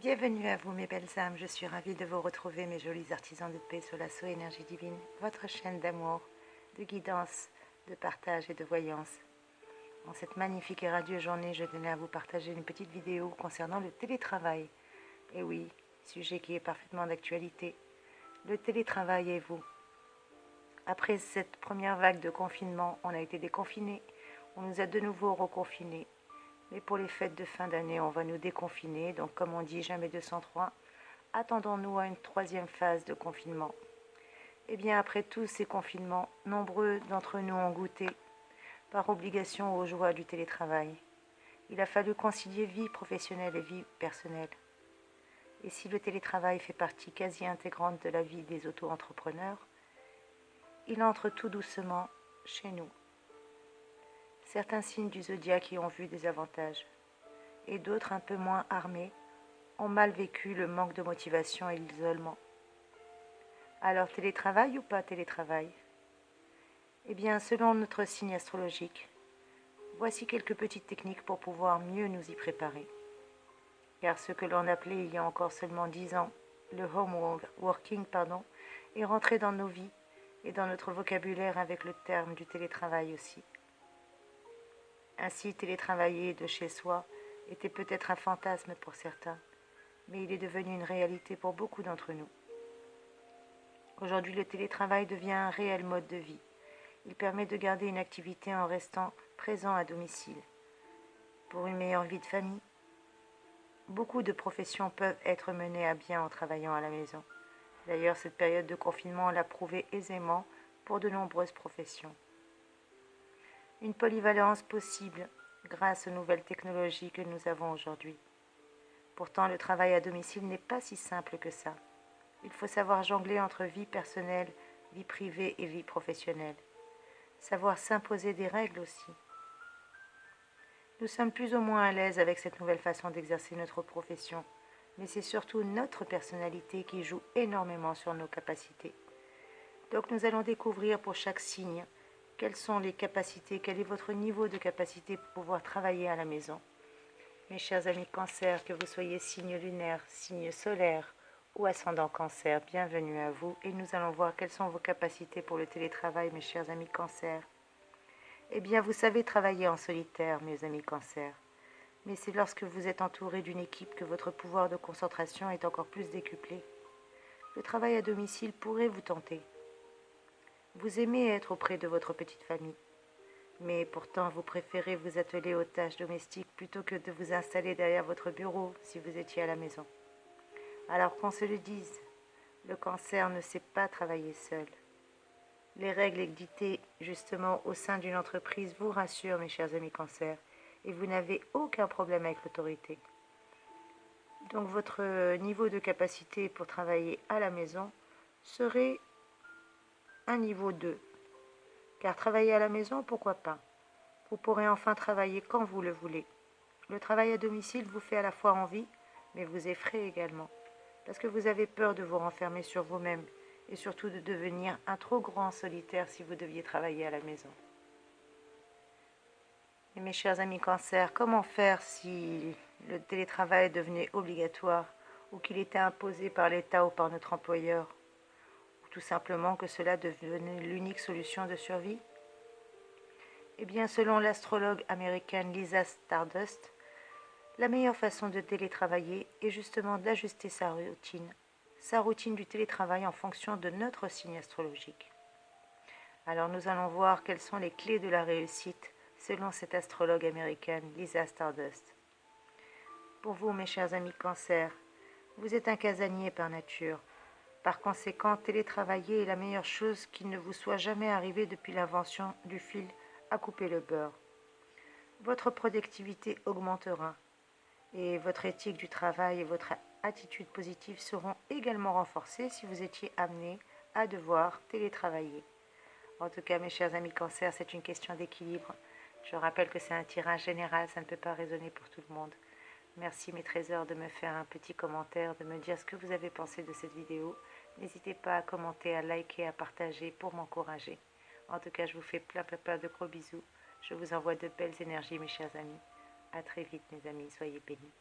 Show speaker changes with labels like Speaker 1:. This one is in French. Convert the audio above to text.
Speaker 1: Bienvenue à vous mes belles âmes, je suis ravie de vous retrouver mes jolis artisans de paix sur l'assaut énergie divine, votre chaîne d'amour, de guidance, de partage et de voyance. En cette magnifique et radieuse journée, je tenais à vous partager une petite vidéo concernant le télétravail. Et oui, sujet qui est parfaitement d'actualité. Le télétravail et vous. Après cette première vague de confinement, on a été déconfinés, on nous a de nouveau reconfinés. Mais pour les fêtes de fin d'année, on va nous déconfiner. Donc, comme on dit, jamais 203. Attendons-nous à une troisième phase de confinement. Eh bien, après tous ces confinements, nombreux d'entre nous ont goûté, par obligation, aux joies du télétravail. Il a fallu concilier vie professionnelle et vie personnelle. Et si le télétravail fait partie quasi intégrante de la vie des auto-entrepreneurs, il entre tout doucement chez nous. Certains signes du zodiaque y ont vu des avantages, et d'autres un peu moins armés ont mal vécu le manque de motivation et l'isolement. Alors télétravail ou pas télétravail? Eh bien, selon notre signe astrologique, voici quelques petites techniques pour pouvoir mieux nous y préparer. Car ce que l'on appelait il y a encore seulement 10 ans, le home working, est rentré dans nos vies et dans notre vocabulaire avec le terme du télétravail aussi. Ainsi, télétravailler de chez soi était peut-être un fantasme pour certains, mais il est devenu une réalité pour beaucoup d'entre nous. Aujourd'hui, le télétravail devient un réel mode de vie. Il permet de garder une activité en restant présent à domicile. Pour une meilleure vie de famille, beaucoup de professions peuvent être menées à bien en travaillant à la maison. D'ailleurs, cette période de confinement l'a prouvé aisément pour de nombreuses professions. Une polyvalence possible grâce aux nouvelles technologies que nous avons aujourd'hui. Pourtant, le travail à domicile n'est pas si simple que ça. Il faut savoir jongler entre vie personnelle, vie privée et vie professionnelle. Savoir s'imposer des règles aussi. Nous sommes plus ou moins à l'aise avec cette nouvelle façon d'exercer notre profession, mais c'est surtout notre personnalité qui joue énormément sur nos capacités. Donc nous allons découvrir pour chaque signe quelles sont les capacités, quel est votre niveau de capacité pour pouvoir travailler à la maison. Mes chers amis Cancer, que vous soyez signe lunaire, signe solaire ou ascendant Cancer, bienvenue à vous et nous allons voir quelles sont vos capacités pour le télétravail, mes chers amis Cancer. Eh bien, vous savez travailler en solitaire, mes amis Cancer, mais c'est lorsque vous êtes entouré d'une équipe que votre pouvoir de concentration est encore plus décuplé. Le travail à domicile pourrait vous tenter. Vous aimez être auprès de votre petite famille, mais pourtant vous préférez vous atteler aux tâches domestiques plutôt que de vous installer derrière votre bureau si vous étiez à la maison. Alors qu'on se le dise, le Cancer ne sait pas travailler seul. Les règles éditées justement au sein d'une entreprise vous rassurent, mes chers amis Cancer, et vous n'avez aucun problème avec l'autorité. Donc votre niveau de capacité pour travailler à la maison serait un niveau 2. Car travailler à la maison, pourquoi pas? Vous pourrez enfin travailler quand vous le voulez. Le travail à domicile vous fait à la fois envie, mais vous effraie également, parce que vous avez peur de vous renfermer sur vous-même et surtout de devenir un trop grand solitaire si vous deviez travailler à la maison. Et mes chers amis Cancer, comment faire si le télétravail devenait obligatoire ou qu'il était imposé par l'État ou par notre employeur, ou tout simplement que cela devenait l'unique solution de survie? Eh bien, selon l'astrologue américaine Lisa Stardust, la meilleure façon de télétravailler est justement d'ajuster sa routine du télétravail en fonction de notre signe astrologique. Alors nous allons voir quelles sont les clés de la réussite selon cette astrologue américaine Lisa Stardust. Pour vous, mes chers amis Cancer, vous êtes un casanier par nature. Par conséquent, télétravailler est la meilleure chose qui ne vous soit jamais arrivée depuis l'invention du fil à couper le beurre. Votre productivité augmentera et votre éthique du travail et votre attitude positive seront également renforcées si vous étiez amené à devoir télétravailler. En tout cas, mes chers amis Cancer, c'est une question d'équilibre. Je rappelle que c'est un tirage général, ça ne peut pas résonner pour tout le monde. Merci mes trésors de me faire un petit commentaire, de me dire ce que vous avez pensé de cette vidéo. N'hésitez pas à commenter, à liker, à partager pour m'encourager. En tout cas, je vous fais plein de gros bisous. Je vous envoie de belles énergies, mes chers amis. À très vite, mes amis. Soyez bénis.